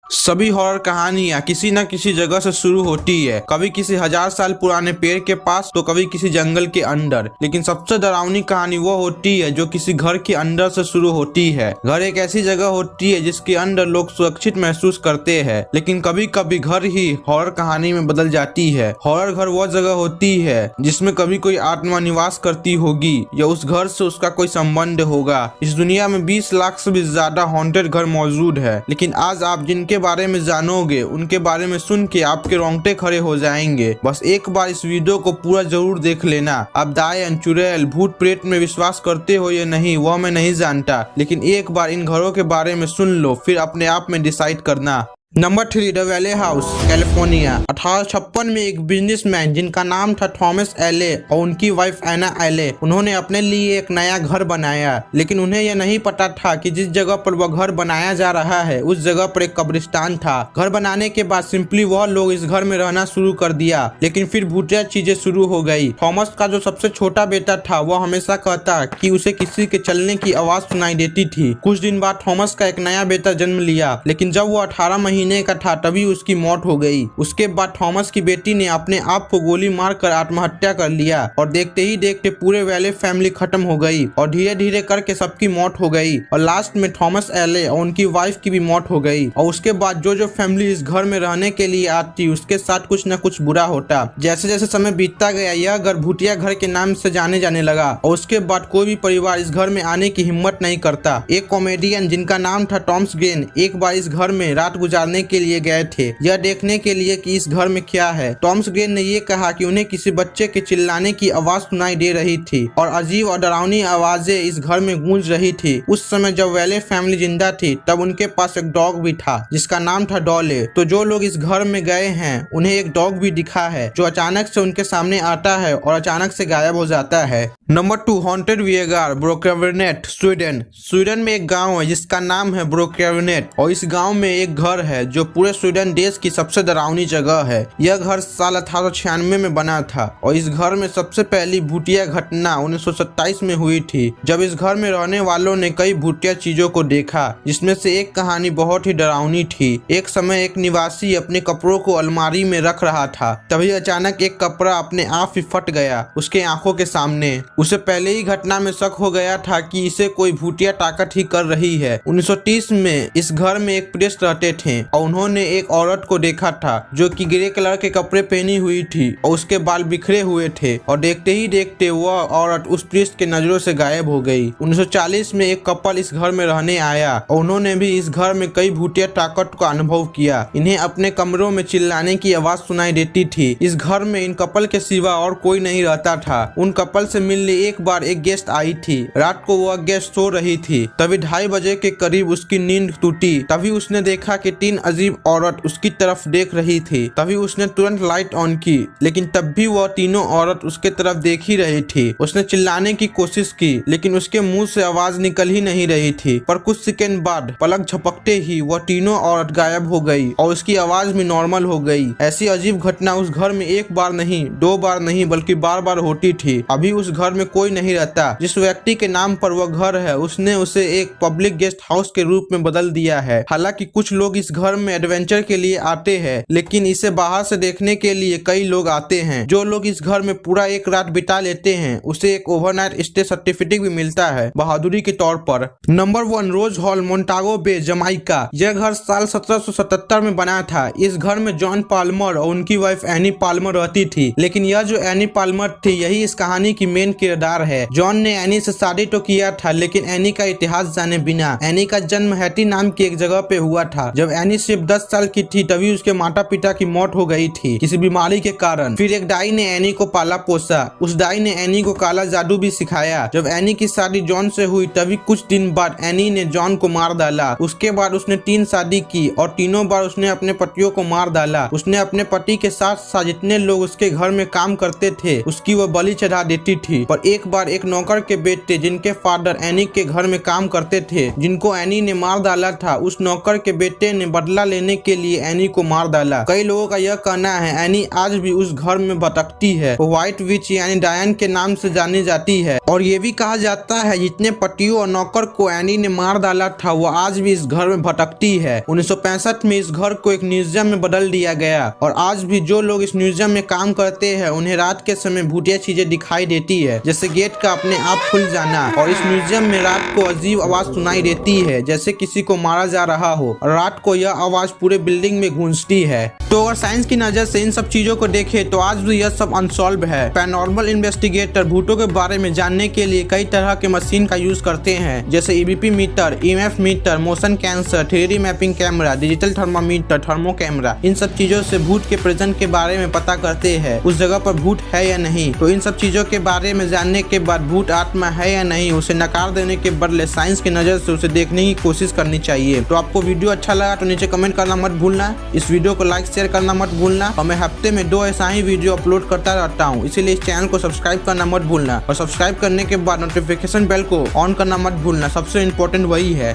सभी हॉरर कहानियां किसी न किसी जगह से शुरू होती है, कभी किसी 1000 साल पुराने पेड़ के पास तो कभी किसी जंगल के अंदर। लेकिन सबसे डरावनी कहानी वो होती है जो किसी घर के अंदर से शुरू होती है। घर एक ऐसी जगह होती है जिसके अंदर लोग सुरक्षित महसूस करते हैं, लेकिन कभी कभी घर ही हॉरर कहानी में बदल जाती है। हॉरर घर वो जगह होती है जिसमें कभी कोई आत्मा निवास करती होगी या उस घर से उसका कोई संबंध होगा। इस दुनिया में 20 लाख से भी ज्यादा हॉन्टेड घर मौजूद है, लेकिन आज आप जिनके बारे में जानोगे उनके बारे में सुन के आपके रोंगटे खड़े हो जाएंगे। बस एक बार इस वीडियो को पूरा जरूर देख लेना। आप दायन, चुड़ैल, भूत प्रेत में विश्वास करते हो या नहीं वह मैं नहीं जानता, लेकिन एक बार इन घरों के बारे में सुन लो, फिर अपने आप में डिसाइड करना। Number 3, the Whaley house, California. 1856 में एक बिजनेसमैन जिनका नाम था थॉमस एले और उनकी वाइफ एना एले, उन्होंने अपने लिए एक नया घर बनाया। लेकिन उन्हें यह नहीं पता था कि जिस जगह पर वह घर बनाया जा रहा है उस जगह पर एक कब्रिस्तान था। घर बनाने के बाद सिंपली वह लोग इस घर में रहना शुरू कर दिया, लेकिन फिर भूतिया चीजें शुरू हो गई। थॉमस का जो सबसे छोटा बेटा था वह हमेशा कहता कि उसे किसी के चलने की आवाज सुनाई देती थी। कुछ दिन बाद थॉमस का एक नया बेटा जन्म लिया, लेकिन जब वो 18 महीने का था तभी उसकी मौत हो गई। उसके बाद थॉमस की बेटी ने अपने आप को गोली मारकर आत्महत्या कर लिया और देखते ही देखते पूरे वैले फैमिली खत्म हो गई और धीरे धीरे करके सबकी मौत हो गई और लास्ट में थॉमस एले और उनकी वाइफ की भी मौत हो गई। और उसके बाद जो फैमिली इस घर में रहने के लिए आती उसके साथ कुछ न कुछ बुरा होता। जैसे जैसे समय बीतता गया यह घर भूतिया घर के नाम से जाने लगा और उसके बाद कोई भी परिवार इस घर में आने की हिम्मत नहीं करता। एक कॉमेडियन जिनका नाम था टॉम्स ग्रेन एक बार इस घर में रात गुजारने के लिए गए थे, यह देखने के लिए कि इस घर में क्या है। टॉम्स ग्रेन ने यह कहा कि उन्हें किसी बच्चे के चिल्लाने की आवाज सुनाई दे रही थी और अजीब और डरावनी आवाजें इस घर में गूंज रही थी। उस समय जब वैले फैमिली जिंदा थी तब उनके पास एक डॉग भी था जिसका नाम था डॉले। तो जो लोग इस घर में गए हैं उन्हें एक डॉग भी दिखा है जो अचानक से उनके सामने आता है और अचानक से गायब हो जाता है। नंबर 2, हॉन्टेड वियेगार, ब्रोकेवनेट, स्वीडन। स्वीडन में एक गाँव है जिसका नाम है ब्रोकेवनेट और इस गाँव में एक घर है जो पूरे स्वीडन देश की सबसे डरावनी जगह है। यह घर साल 1896 में बना था और इस घर में सबसे पहली भूतिया घटना 1927 में हुई थी, जब इस घर में रहने वालों ने कई भूतिया चीजों को देखा, जिसमें से एक कहानी बहुत ही डरावनी थी। एक समय एक निवासी अपने कपड़ों को अलमारी में रख रहा था, तभी अचानक एक कपड़ा अपने आप ही फट गया उसके आंखों के सामने। उसे पहले ही घटना में शक हो गया था कि इसे कोई भूतिया ताकत ही कर रही है। 1930 में इस घर में एक प्रेस्ट रहते थे और उन्होंने एक औरत को देखा था जो कि ग्रे कलर के कपड़े पहनी हुई थी और उसके बाल बिखरे हुए थे और देखते ही देखते वह औरत उस प्रीस्ट के नजरों से गायब हो गई। 1940 में एक कपल इस घर में रहने आया और उन्होंने भी इस घर में कई भूतिया ताकत का अनुभव किया। इन्हें अपने कमरों में चिल्लाने की आवाज सुनाई देती थी। इस घर में इन कपल के सिवा और कोई नहीं रहता था। उन कपल से मिलने एक बार एक गेस्ट आई थी। रात को वह गेस्ट सो रही थी, तभी 2:30 बजे के करीब उसकी नींद टूटी। तभी उसने देखा कि 3 अजीब औरत उसकी तरफ देख रही थी। तभी उसने तुरंत लाइट ऑन की, लेकिन तब भी वह तीनों औरत उसके तरफ देख ही रही थी। उसने चिल्लाने की कोशिश की, लेकिन उसके मुंह से आवाज निकल ही नहीं रही थी। पर कुछ सेकंड बाद पलक झपकते ही वह तीनों औरत गायब हो गई और उसकी आवाज भी नॉर्मल हो गई। ऐसी अजीब घटना उस घर में एक बार नहीं, 2 बार नहीं, बल्कि बार बार होती थी। अभी उस घर में कोई नहीं रहता। जिस व्यक्ति के नाम पर वह घर है उसने उसे एक पब्लिक गेस्ट हाउस के रूप में बदल दिया है। हालांकि कुछ लोग इस घर में एडवेंचर के लिए आते हैं, लेकिन इसे बाहर से देखने के लिए कई लोग आते हैं। जो लोग इस घर में पूरा एक रात बिता लेते हैं उसे एक ओवरनाइट स्टे सर्टिफिकेट भी मिलता है बहादुरी के तौर पर। नंबर 1, रोज हॉल, मोंटागो बे, जमाइका। यह घर साल 1777 में बना था। इस घर में जॉन पाल्मर और उनकी वाइफ एनी पाल्मर रहती थी, लेकिन यह जो एनी पाल्मर थी यही इस कहानी की मेन किरदार है। जॉन ने एनी से शादी तो किया था, लेकिन एनी का इतिहास जाने बिना। एनी का जन्म हैटी नाम की एक जगह पे हुआ था। जब एनी सिर्फ 10 साल की थी तभी उसके माता पिता की मौत हो गई थी किसी बीमारी के कारण। फिर एक दाई ने एनी को पाला पोसा। उस दाई ने एनी को काला जादू भी सिखाया। जब एनी की शादी जॉन से हुई तभी कुछ दिन बाद एनी ने जॉन को मार डाला। उसके बाद उसने 3 शादी की और तीनों बार उसने अपने पतियों को मार डाला। उसने अपने पति के साथ साथ जितने लोग उसके घर में काम करते थे उसकी वह बलि चढ़ा देती थी। पर और एक बार एक नौकर के बेटे जिनके फादर एनी के घर में काम करते थे, जिनको एनी ने मार डाला था, उस नौकर के बेटे ने बदला लेने के लिए एनी को मार डाला। कई लोगों का यह कहना है एनी आज भी उस घर में भटकती है। वो व्हाइट विच यानी डायन के नाम से जानी जाती है और ये भी कहा जाता है जितने पतियों और नौकर को एनी ने मार डाला था वो आज भी इस घर में भटकती है। 1965 में इस घर को एक म्यूजियम में बदल दिया गया और आज भी जो लोग इस म्यूजियम में काम करते हैं उन्हें रात के समय भूतिया चीजें दिखाई देती है, जैसे गेट का अपने आप खुल जाना। और इस म्यूजियम में रात को अजीब आवाज सुनाई देती है जैसे किसी को मारा जा रहा हो और रात को यह आवाज पूरे बिल्डिंग में गूंजती है। तो अगर साइंस की नजर से इन सब चीजों को देखे तो आज भी यह सब अनसॉल्व है। पैरानॉर्मल इन्वेस्टिगेटर भूतों के बारे में जानने के लिए कई तरह के मशीन का यूज करते हैं, जैसे EVP meter, EMF meter, motion sensor, 3D mapping camera, digital thermometer, thermo camera. इन सब चीजों से भूत के प्रेजेंट के बारे में पता करते हैं, उस जगह पर भूत है या नहीं। तो इन सब चीजों के बारे में जानने के बाद भूत आत्मा है या नहीं उसे नकार देने के बदले साइंस की नजर से उसे देखने की कोशिश करनी चाहिए। तो आपको वीडियो अच्छा लगा तो नीचे कमेंट करना मत भूलना, इस वीडियो को लाइक शेयर करना मत भूलना और मैं हफ्ते में 2 ऐसा ही वीडियो अपलोड करता रहता हूँ, इसीलिए इस चैनल को सब्सक्राइब करना मत भूलना और सब्सक्राइब करने के बाद नोटिफिकेशन बेल को ऑन करना मत भूलना, सबसे इम्पोर्टेंट वही है।